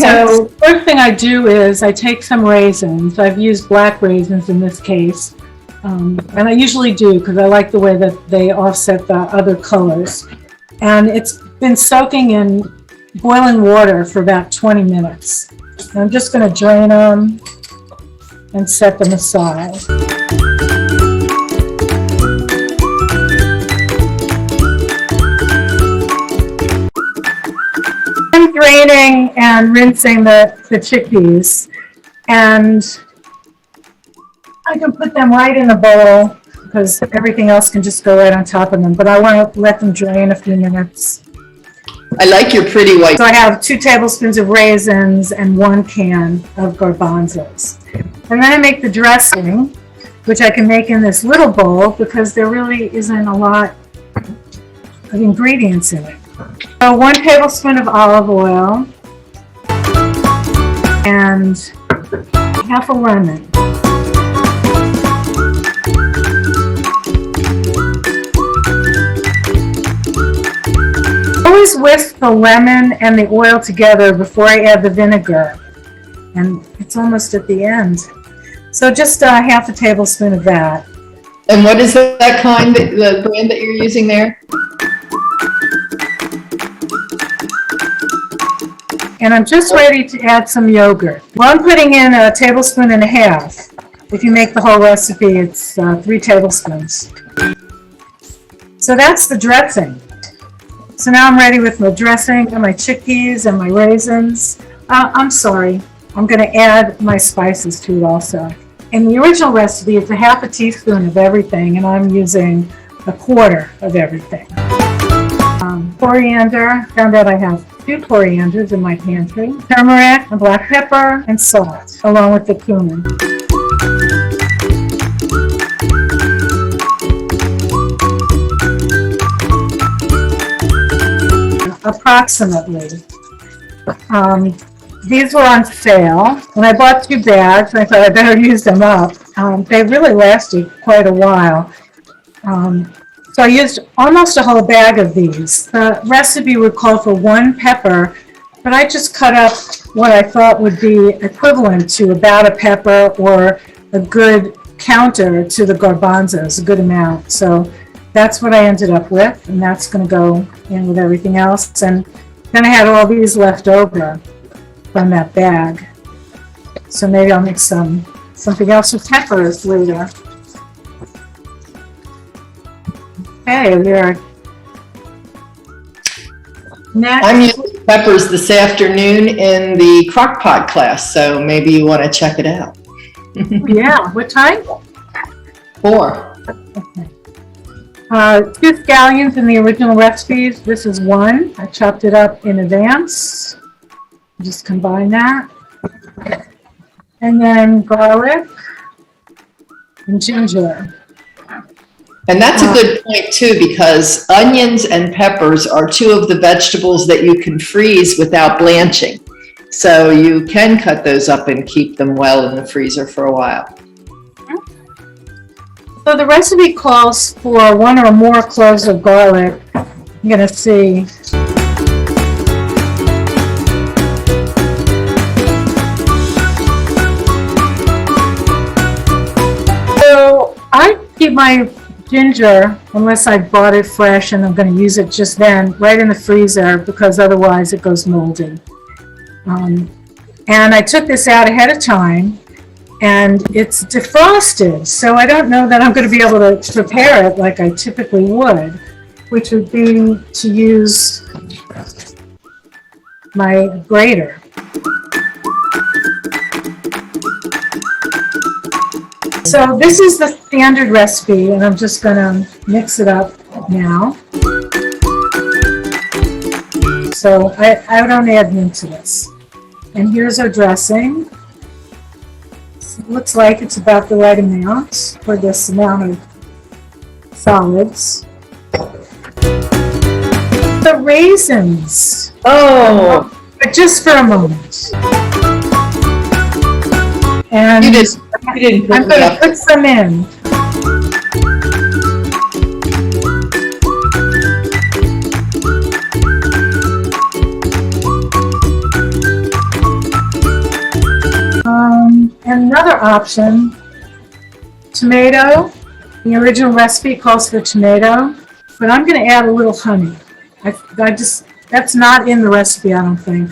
So first thing I do is I take some raisins. I've used black raisins in this case. And I usually do because I like the way that they offset the other colors. And it's been soaking in boiling water for about 20 minutes. And I'm just going to drain them and set them aside. I'm draining and rinsing the chickpeas, and I can put them right in a bowl because everything else can just go right on top of them, but I want to let them drain a few minutes. I like your pretty white. So I have 2 tablespoons of raisins and 1 can of garbanzos. And then I make the dressing, which I can make in this little bowl because there really isn't a lot of ingredients in it. So 1 tablespoon of olive oil and half a lemon. Always whisk the lemon and the oil together before I add the vinegar, and it's almost at the end. So just half a tablespoon of that. And what is that kind, the brand that you're using there? And I'm just ready to add some yogurt. Well, I'm putting in 1.5 tablespoons. If you make the whole recipe, it's 3 tablespoons. So that's the dressing. So now I'm ready with my dressing and my chickpeas and my raisins. I'm sorry, I'm going to add my spices to it also. In the original recipe, it's 1/2 teaspoon of everything, and I'm using 1/4 of everything. Coriander, found out I have 2 corianders in my pantry. Turmeric, and black pepper, and salt, along with the cumin. Approximately. These were on sale, and I bought 2 bags, and I thought I better use them up. They really lasted quite a while. So I used almost a whole bag of these. The recipe would call for 1 pepper, but I just cut up what I thought would be equivalent to about a pepper or a good counter to the garbanzos, a good amount. So that's what I ended up with, and that's going to go in with everything else. And then I had all these left over from that bag. So maybe I'll make something else with peppers later. Okay, there. Next. I'm using peppers this afternoon in the crock pot class, so maybe you want to check it out. Yeah, what time? 4. Okay. 2 scallions in the original recipes. This is 1. I chopped it up in advance. Just combine that. And then garlic and ginger. And that's a good point too, because onions and peppers are 2 of the vegetables that you can freeze without blanching. So you can cut those up and keep them well in the freezer for a while. So the recipe calls for 1 or more cloves of garlic. I'm going to see. So I keep my ginger, unless I bought it fresh and I'm going to use it just then, right in the freezer because otherwise it goes moldy. And I took this out ahead of time, and it's defrosted, so I don't know that I'm going to be able to prepare it like I typically would, which would be to use my grater. So this is the standard recipe, and I'm just going to mix it up now. So I don't add mint to this. And here's our dressing. It looks like it's about the right amount for this amount of solids. The raisins. Oh, But just for a moment. And you didn't I'm going to put some in. And another option, tomato. The original recipe calls for tomato, but I'm going to add a little honey. That's not in the recipe, I don't think.